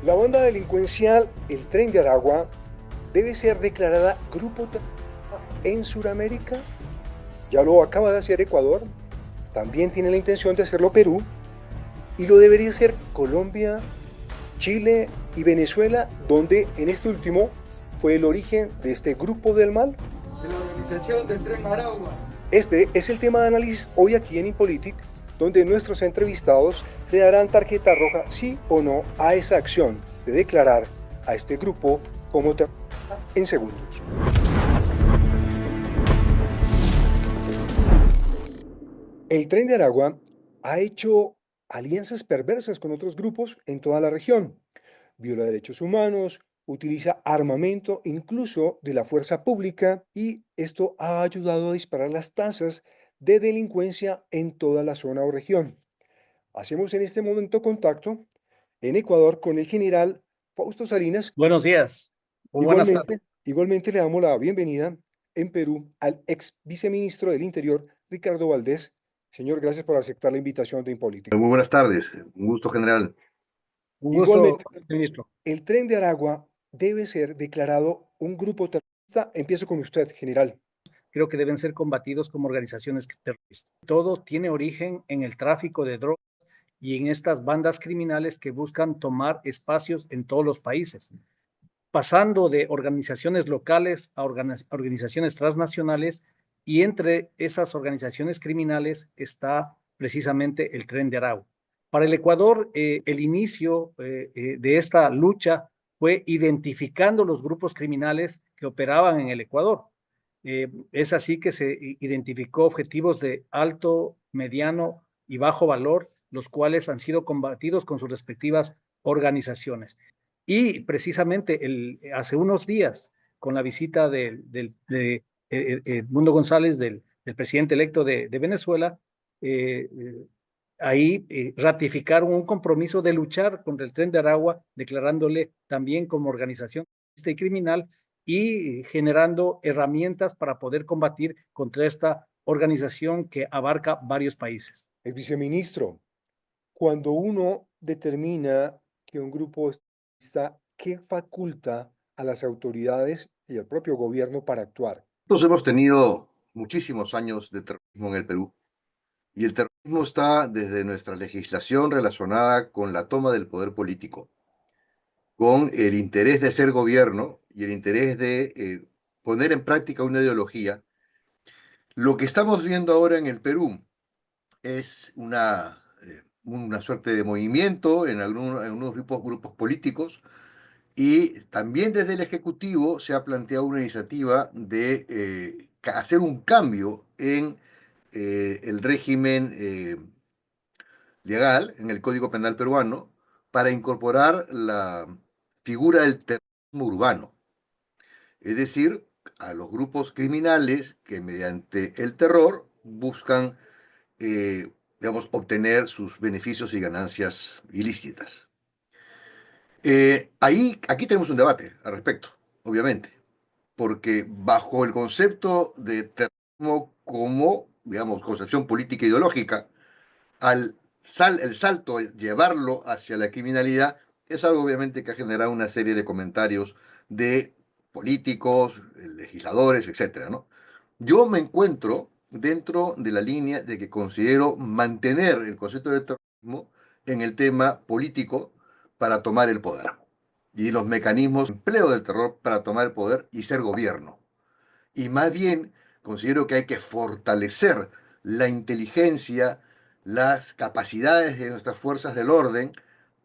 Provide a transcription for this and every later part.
La banda delincuencial El Tren de Aragua debe ser declarada grupo en Sudamérica. Ya lo acaba de hacer Ecuador, también tiene la intención de hacerlo Perú y lo debería hacer Colombia, Chile y Venezuela, donde en este último fue el origen de este grupo del mal. De la organización del Tren Aragua. Este es el tema de análisis hoy aquí en Impolitic, donde nuestros entrevistados le darán tarjeta roja sí o no a esa acción de declarar a este grupo como terrorista en segundos. El Tren de Aragua ha hecho alianzas perversas con otros grupos en toda la región. Viola derechos humanos, utiliza armamento incluso de la fuerza pública y esto ha ayudado a disparar las tasas de delincuencia en toda la zona o región. Hacemos en este momento contacto en Ecuador con el general Fausto Salinas. Buenos días o buenas tardes. Igualmente le damos la bienvenida en Perú al ex viceministro del Interior, Ricardo Valdés. Señor, gracias por aceptar la invitación de Impolítica. Muy buenas tardes, un gusto general. Un gusto, Igualmente, ministro. el Tren de Aragua debe ser declarado un grupo terrorista. Empiezo con usted, general. Creo que deben ser combatidos como organizaciones terroristas. Todo tiene origen en el tráfico de drogas y en estas bandas criminales que buscan tomar espacios en todos los países, pasando de organizaciones locales a organizaciones transnacionales, y entre esas organizaciones criminales está precisamente el Tren de Aragua. Para el Ecuador, el inicio de esta lucha fue identificando los grupos criminales que operaban en el Ecuador. Es así que se identificó objetivos de alto, mediano y bajo valor, los cuales han sido combatidos con sus respectivas organizaciones. Y precisamente hace unos días, con la visita de Edmundo González, del presidente electo de Venezuela, eh, ahí ratificaron un compromiso de luchar contra el Tren de Aragua, declarándole también como organización y criminal y generando herramientas para poder combatir contra esta organización que abarca varios países. El viceministro, cuando uno determina que un grupo está, ¿qué faculta a las autoridades y al propio gobierno para actuar? Nosotros hemos tenido muchísimos años de terrorismo en el Perú y el terrorismo está desde nuestra legislación relacionada con la toma del poder político, con el interés de ser gobierno y el interés de poner en práctica una ideología. Lo que estamos viendo ahora en el Perú es una suerte de movimiento en algunos grupos políticos. Y también desde el Ejecutivo se ha planteado una iniciativa de hacer un cambio en el régimen legal, en el Código Penal peruano, para incorporar la figura del terrorismo urbano. Es decir, a los grupos criminales que mediante el terror buscan, digamos, obtener sus beneficios y ganancias ilícitas. Aquí tenemos un debate al respecto, obviamente, porque bajo el concepto de terrorismo como, digamos, concepción política e ideológica, el salto, llevarlo hacia la criminalidad, es algo obviamente que ha generado una serie de comentarios de políticos, legisladores, etcétera, ¿no? Yo me encuentro dentro de la línea de que considero mantener el concepto de terrorismo en el tema político para tomar el poder y los mecanismos de empleo del terror para tomar el poder y ser gobierno. Y más bien considero que hay que fortalecer la inteligencia, las capacidades de nuestras fuerzas del orden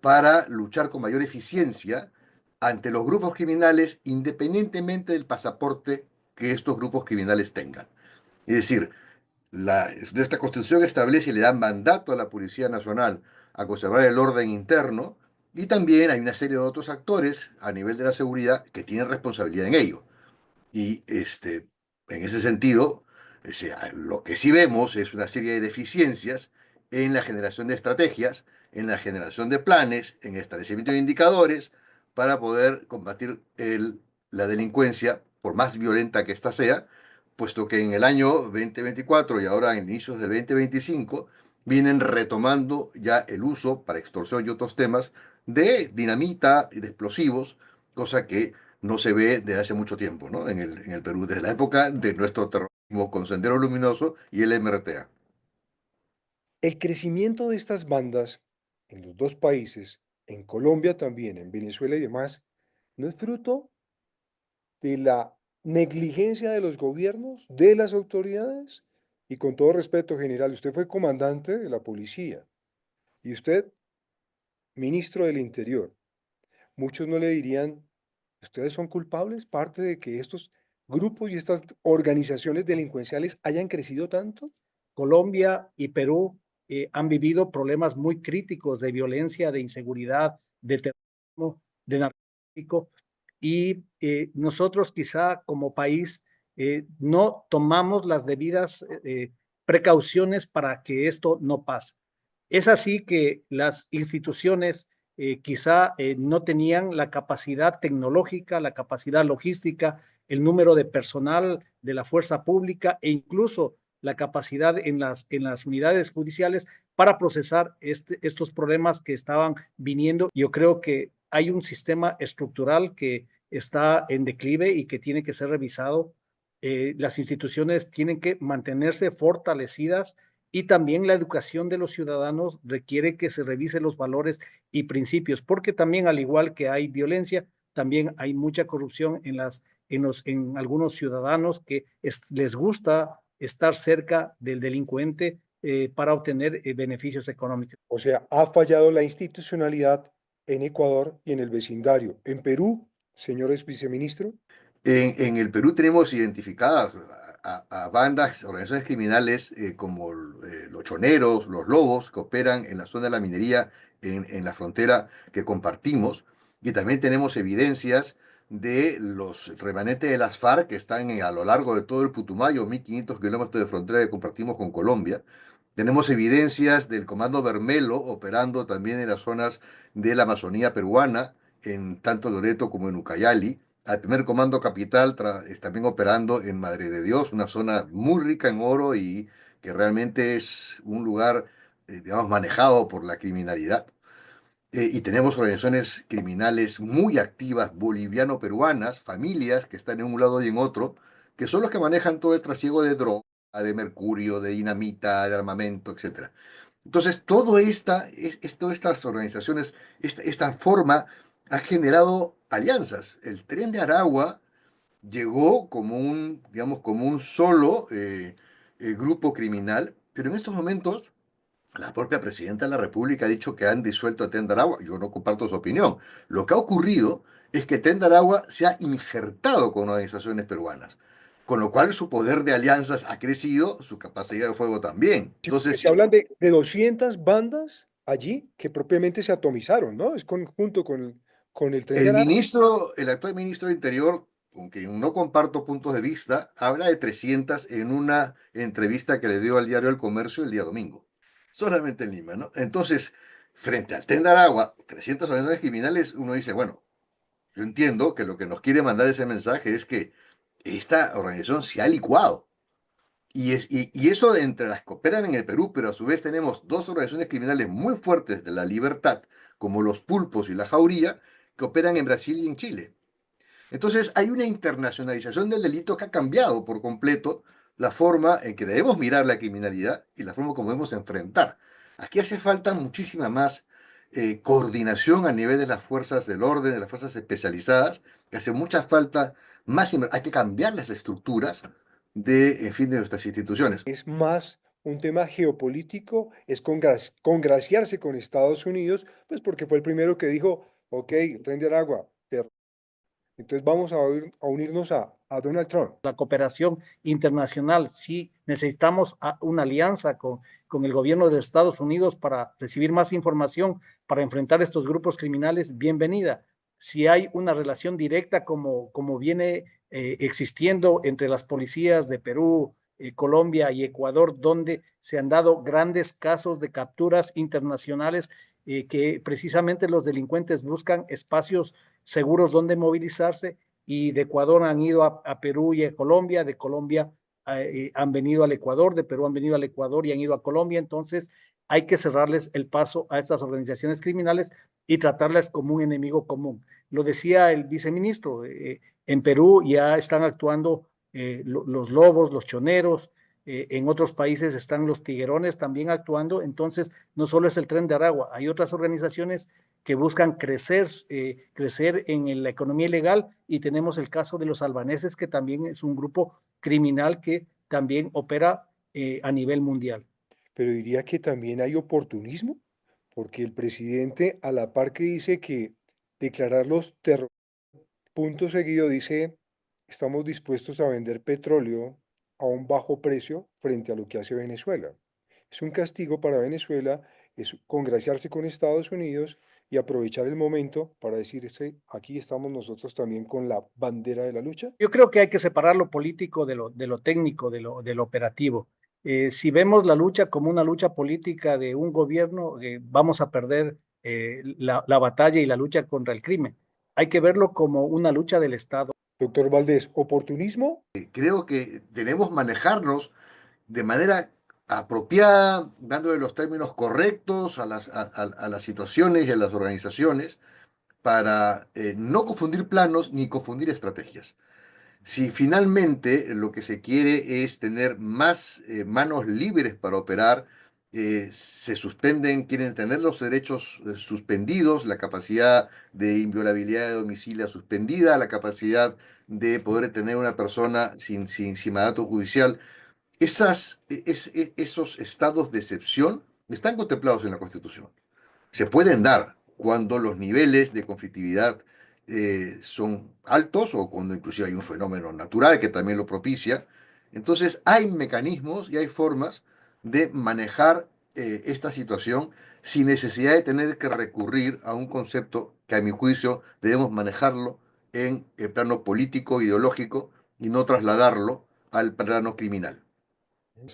para luchar con mayor eficiencia ante los grupos criminales independientemente del pasaporte que estos grupos criminales tengan. Es decir, esta Constitución establece y le da mandato a la Policía Nacional a conservar el orden interno, y también hay una serie de otros actores a nivel de la seguridad que tienen responsabilidad en ello. Y en ese sentido, lo que sí vemos es una serie de deficiencias en la generación de estrategias, en la generación de planes, en el establecimiento de indicadores para poder combatir la delincuencia, por más violenta que ésta sea, puesto que en el año 2024 y ahora en inicios del 2025 vienen retomando ya el uso para extorsión y otros temas de dinamita y de explosivos, cosa que no se ve desde hace mucho tiempo, ¿no? En el Perú, desde la época de nuestro terrorismo con Sendero Luminoso y el MRTA. El crecimiento de estas bandas en los dos países, en Colombia también, en Venezuela y demás, ¿no es fruto de la negligencia de los gobiernos, de las autoridades? Y con todo respeto, general, usted fue comandante de la policía y usted, ministro del Interior. Muchos no le dirían, ¿ustedes son culpables, parte de que estos grupos y estas organizaciones delincuenciales hayan crecido tanto? Colombia y Perú han vivido problemas muy críticos de violencia, de inseguridad, de terrorismo, de narcotráfico, y nosotros quizá como país no tomamos las debidas precauciones para que esto no pase. Es así que las instituciones quizá no tenían la capacidad tecnológica, la capacidad logística, el número de personal de la fuerza pública e incluso la capacidad en las unidades judiciales para procesar estos problemas que estaban viniendo. Yo creo que hay un sistema estructural que está en declive y que tiene que ser revisado. Las instituciones tienen que mantenerse fortalecidas y también la educación de los ciudadanos requiere que se revisen los valores y principios, porque también al igual que hay violencia, también hay mucha corrupción en algunos ciudadanos que les gusta estar cerca del delincuente para obtener beneficios económicos. O sea, ha fallado la institucionalidad en Ecuador y en el vecindario. En Perú, señores viceministro, En el Perú tenemos identificadas a bandas, organizaciones criminales como los choneros, los lobos, que operan en la zona de la minería, en la frontera que compartimos. Y también tenemos evidencias de los remanentes de las FARC que están a lo largo de todo el Putumayo, 1500 kilómetros de frontera que compartimos con Colombia. Tenemos evidencias del Comando Bermelo operando también en las zonas de la Amazonía peruana, en tanto Loreto como en Ucayali. Al primer comando capital también operando en Madre de Dios, una zona muy rica en oro y que realmente es un lugar, digamos, manejado por la criminalidad. Y tenemos organizaciones criminales muy activas, boliviano-peruanas, familias que están en un lado y en otro, que son los que manejan todo el trasiego de droga, de mercurio, de dinamita, de armamento, etcétera. Entonces, todas estas organizaciones, esta forma ha generado alianzas. El Tren de Aragua llegó como un, digamos, como un solo grupo criminal, pero en estos momentos la propia presidenta de la República ha dicho que han disuelto a Tren de Aragua. Yo no comparto su opinión. Lo que ha ocurrido es que Tren de Aragua se ha injertado con organizaciones peruanas, con lo cual su poder de alianzas ha crecido, su capacidad de fuego también. sí, porque Entonces, se hablan de 200 bandas allí que propiamente se atomizaron, ¿no? Es junto con el Tren de Aragua. el actual ministro de Interior, con quien no comparto puntos de vista, habla de 300 en una entrevista que le dio al diario El Comercio el día domingo. Solamente en Lima, ¿no? Entonces, frente al Tren de Aragua, 300 organizaciones criminales, uno dice, bueno, yo entiendo que lo que nos quiere mandar ese mensaje es que esta organización se ha licuado. Y eso entre las que operan en el Perú, pero a su vez tenemos dos organizaciones criminales muy fuertes de la libertad, como los Pulpos y la Jauría, que operan en Brasil y en Chile. Entonces hay una internacionalización del delito que ha cambiado por completo la forma en que debemos mirar la criminalidad y la forma como debemos enfrentar. Aquí hace falta muchísima más coordinación a nivel de las fuerzas del orden, de las fuerzas especializadas, que hace mucha falta más, hay que cambiar las estructuras de, en fin, de nuestras instituciones. Es más un tema geopolítico, es congraciarse con Estados Unidos, pues porque fue el primero que dijo, ok, Tren de Aragua, entonces vamos a unirnos a Donald Trump. La cooperación internacional, sí necesitamos una alianza con el gobierno de los Estados Unidos para recibir más información, para enfrentar estos grupos criminales, bienvenida. Si hay una relación directa como viene existiendo entre las policías de Perú, Colombia y Ecuador, donde se han dado grandes casos de capturas internacionales que precisamente los delincuentes buscan espacios seguros donde movilizarse, y de Ecuador han ido a Perú y a Colombia, de Colombia han venido al Ecuador, de Perú han venido al Ecuador y han ido a Colombia. Entonces, hay que cerrarles el paso a estas organizaciones criminales y tratarlas como un enemigo común. Lo decía el viceministro, en Perú ya están actuando los lobos, los choneros, en otros países están los tiguerones también actuando, entonces no solo es el Tren de Aragua, hay otras organizaciones que buscan crecer en la economía ilegal y tenemos el caso de los albaneses, que también es un grupo criminal que también opera a nivel mundial. Pero diría que también hay oportunismo, porque el presidente a la par que dice que declarar los terroristas, punto seguido dice, estamos dispuestos a vender petróleo a un bajo precio frente a lo que hace Venezuela. Es un castigo para Venezuela, es congraciarse con Estados Unidos y aprovechar el momento para decir, aquí estamos nosotros también con la bandera de la lucha. Yo creo que hay que separar lo político de lo técnico, de lo operativo. Si vemos la lucha como una lucha política de un gobierno, vamos a perder la batalla y la lucha contra el crimen. Hay que verlo como una lucha del Estado. Doctor Valdés, ¿oportunismo? Creo que debemos manejarnos de manera apropiada, dándole los términos correctos a las situaciones y a las organizaciones para no confundir planos ni confundir estrategias. Si finalmente lo que se quiere es tener más manos libres para operar, se suspenden, quieren tener los derechos suspendidos, la capacidad de inviolabilidad de domicilio suspendida, la capacidad de poder tener una persona sin mandato judicial. Esos estados de excepción están contemplados en la Constitución. Se pueden dar cuando los niveles de conflictividad son altos o cuando inclusive hay un fenómeno natural que también lo propicia. Entonces hay mecanismos y hay formas de manejar esta situación sin necesidad de tener que recurrir a un concepto que a mi juicio debemos manejarlo en el plano político, ideológico y no trasladarlo al plano criminal.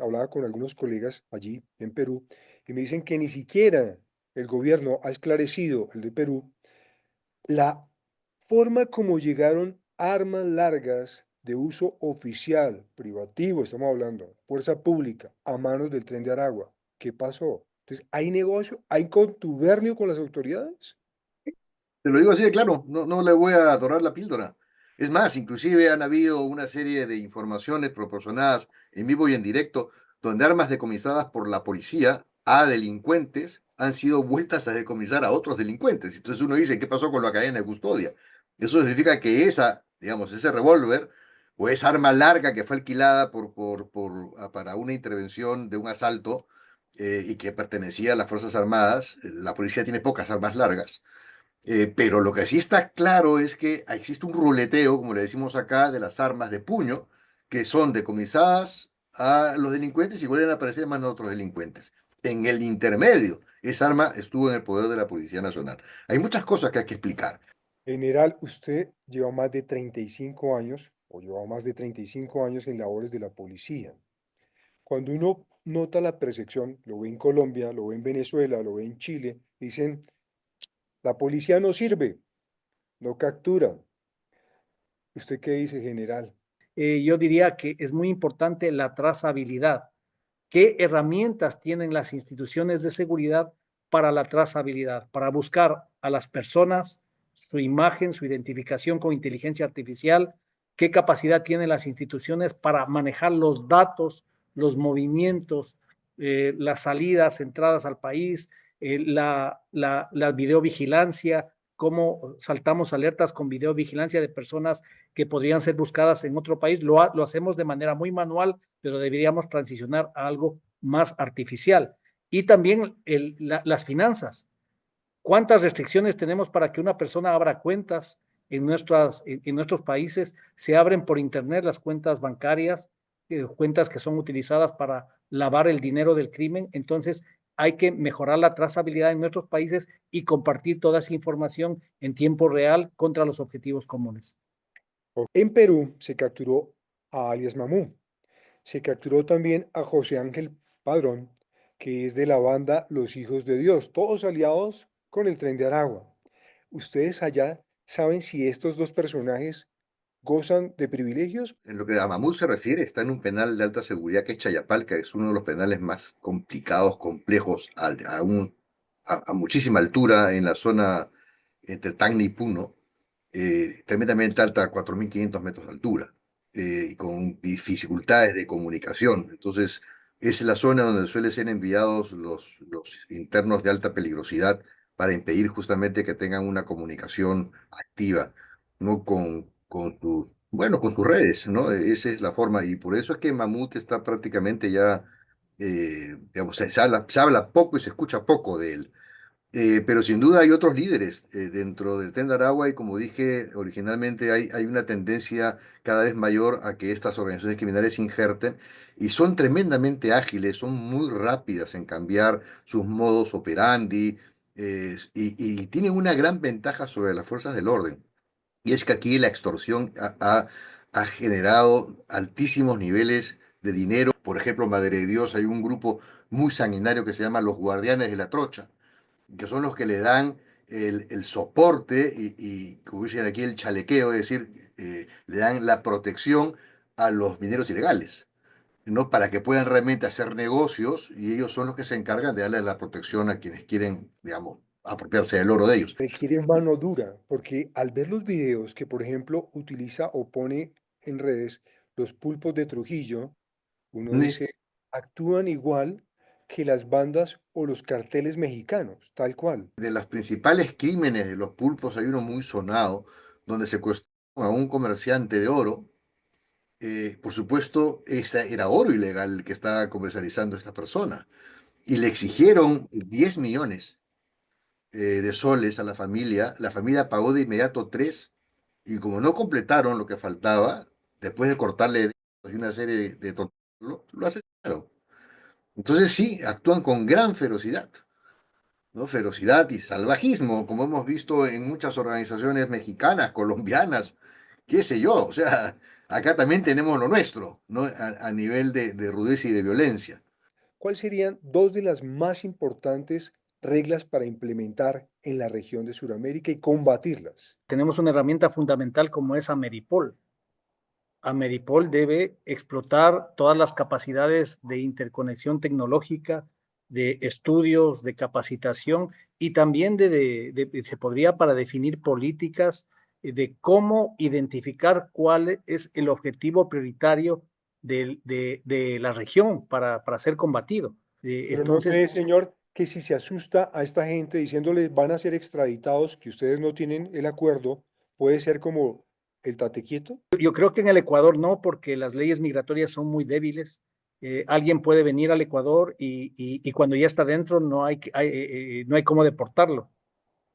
Hablaba con algunos colegas allí en Perú y me dicen que ni siquiera el gobierno ha esclarecido, el de Perú, la forma como llegaron armas largas de uso oficial, privativo, estamos hablando, fuerza pública, a manos del Tren de Aragua. ¿Qué pasó? Entonces, ¿hay negocio? ¿Hay contubernio con las autoridades? Te lo digo así de claro, no le voy a adorar la píldora. Es más, inclusive han habido una serie de informaciones proporcionadas en vivo y en directo, donde armas decomisadas por la policía a delincuentes han sido vueltas a decomisar a otros delincuentes. Entonces uno dice, ¿qué pasó con la cadena de custodia? Eso significa que digamos, ese revólver o esa arma larga que fue alquilada para una intervención de un asalto y que pertenecía a las Fuerzas Armadas, la policía tiene pocas armas largas, pero lo que sí está claro es que existe un ruleteo, como le decimos acá, de las armas de puño, que son decomisadas a los delincuentes y vuelven a aparecer más a otros delincuentes. En el intermedio, esa arma estuvo en el poder de la Policía Nacional. Hay muchas cosas que hay que explicar. General, usted lleva más de 35 años, o lleva más de 35 años en labores de la policía. Cuando uno nota la percepción, lo ve en Colombia, lo ve en Venezuela, lo ve en Chile, dicen, la policía no sirve, no captura. ¿Usted qué dice, general? Yo diría que es muy importante la trazabilidad. ¿Qué herramientas tienen las instituciones de seguridad para la trazabilidad? Para buscar a las personas, su imagen, su identificación con inteligencia artificial. ¿Qué capacidad tienen las instituciones para manejar los datos, los movimientos, las salidas, entradas al país, la videovigilancia? ¿Cómo saltamos alertas con videovigilancia de personas que podrían ser buscadas en otro país? Lo hacemos de manera muy manual, pero deberíamos transicionar a algo más artificial. Y también las finanzas. ¿Cuántas restricciones tenemos para que una persona abra cuentas en nuestros países? Se abren por Internet las cuentas bancarias, cuentas que son utilizadas para lavar el dinero del crimen. Entonces, hay que mejorar la trazabilidad en nuestros países y compartir toda esa información en tiempo real contra los objetivos comunes. En Perú se capturó a alias Mamú. Se capturó también a José Ángel Padrón, que es de la banda Los Hijos de Dios, todos aliados con el Tren de Aragua. ¿Ustedes allá saben si estos dos personajes gozan de privilegios. En lo que a Mamut se refiere, está en un penal de alta seguridad que es Chayapalca, que es uno de los penales más complicados, complejos, a muchísima altura en la zona entre Tacna y Puno, tremendamente alta, a 4.500 metros de altura, y con dificultades de comunicación. Entonces, es la zona donde suelen ser enviados los internos de alta peligrosidad para impedir justamente que tengan una comunicación activa, ¿no? Con sus redes, ¿no? Esa es la forma, y por eso es que Mamut está prácticamente ya, digamos, se habla poco y se escucha poco de él. Pero sin duda hay otros líderes dentro del Tren de Aragua y como dije originalmente hay una tendencia cada vez mayor a que estas organizaciones criminales se injerten y son tremendamente ágiles, son muy rápidas en cambiar sus modos operandi y tienen una gran ventaja sobre las fuerzas del orden. Y es que aquí la extorsión ha generado altísimos niveles de dinero. Por ejemplo, Madre de Dios, hay un grupo muy sanguinario que se llama los Guardianes de la Trocha, que son los que le dan el soporte como dicen aquí, el chalequeo, es decir, le dan la protección a los mineros ilegales, ¿no? Para que puedan realmente hacer negocios y ellos son los que se encargan de darle la protección a quienes quieren, digamos, apropiarse del oro de ellos. Requiere mano dura, porque al ver los videos que, por ejemplo, utiliza o pone en redes los pulpos de Trujillo, uno Ni dice, actúan igual que las bandas o los carteles mexicanos, tal cual. De los principales crímenes de los pulpos hay uno muy sonado, donde secuestraron a un comerciante de oro. Por supuesto, esa era oro ilegal el que estaba comercializando esta persona. Y le exigieron 10 millones de soles a la familia pagó de inmediato 3, y como no completaron lo que faltaba, después de cortarle una serie de tonterías, lo asesinaron. Entonces sí, actúan con gran ferocidad, ¿no? Ferocidad y salvajismo, como hemos visto en muchas organizaciones mexicanas, colombianas, qué sé yo, o sea, acá también tenemos lo nuestro, ¿no? A nivel de rudeza y de violencia. ¿Cuáles serían dos de las más importantes reglas para implementar en la región de Sudamérica y combatirlas? Tenemos una herramienta fundamental como es Ameripol. Ameripol debe explotar todas las capacidades de interconexión tecnológica, de estudios, de capacitación y también se podría para definir políticas de cómo identificar cuál es el objetivo prioritario de la región para ser combatido. Pero ¿no Entonces, cree, señor, que si se asusta a esta gente diciéndoles van a ser extraditados, que ustedes no tienen el acuerdo, puede ser como el tate quieto? yo creo que en el Ecuador no, porque las leyes migratorias son muy débiles. Alguien puede venir al Ecuador y cuando ya está dentro no hay cómo deportarlo.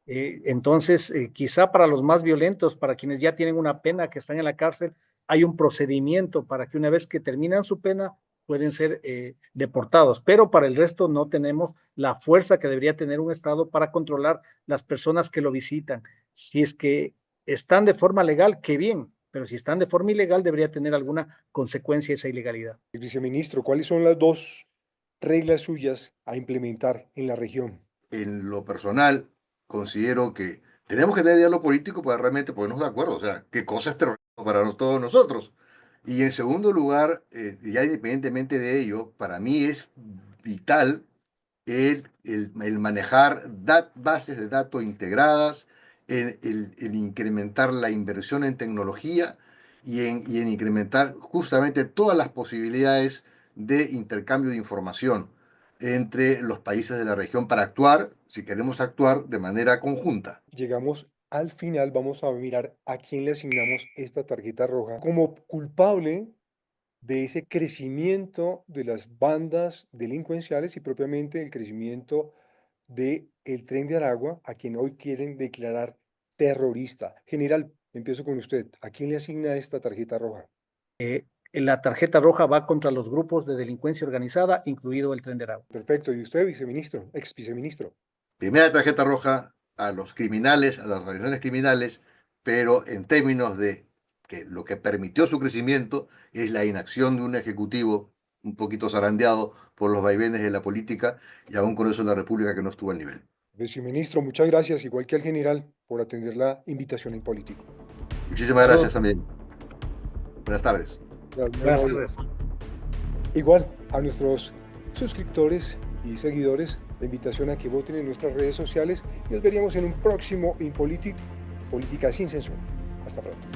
Entonces, quizá para los más violentos, para quienes ya tienen una pena que están en la cárcel, hay un procedimiento para que una vez que terminan su pena pueden ser deportados, pero para el resto no tenemos la fuerza que debería tener un Estado para controlar las personas que lo visitan. Si es que están de forma legal, qué bien, pero si están de forma ilegal, debería tener alguna consecuencia esa ilegalidad. Viceministro, ¿cuáles son las dos reglas suyas a implementar en la región? En lo personal, considero que tenemos que tener diálogo político para realmente ponernos de acuerdo, o sea, qué cosa es terrorismo para todos nosotros. Y en segundo lugar, ya independientemente de ello, para mí es vital el manejar bases de datos integradas, el incrementar la inversión en tecnología y en incrementar justamente todas las posibilidades de intercambio de información entre los países de la región para actuar, si queremos actuar de manera conjunta. Llegamos al final, vamos a mirar a quién le asignamos esta tarjeta roja como culpable de ese crecimiento de las bandas delincuenciales y propiamente el crecimiento del Tren de Aragua, a quien hoy quieren declarar terrorista. General, empiezo con usted. ¿A quién le asigna esta tarjeta roja? La tarjeta roja va contra los grupos de delincuencia organizada, incluido el Tren de Aragua. Perfecto. ¿Y usted, viceministro, ex viceministro? Primera tarjeta roja a los criminales, a las organizaciones criminales, pero en términos de que lo que permitió su crecimiento es la inacción de un ejecutivo un poquito zarandeado por los vaivenes de la política y aún con eso la República que no estuvo al nivel. Viceministro, muchas gracias, igual que al general, por atender la invitación en político. Muchísimas gracias Saludos. también. Buenas tardes. Buenas tardes. Igual a nuestros suscriptores y seguidores, la invitación a que voten en nuestras redes sociales y nos veríamos en un próximo Impolitic, Política sin Censura. Hasta pronto.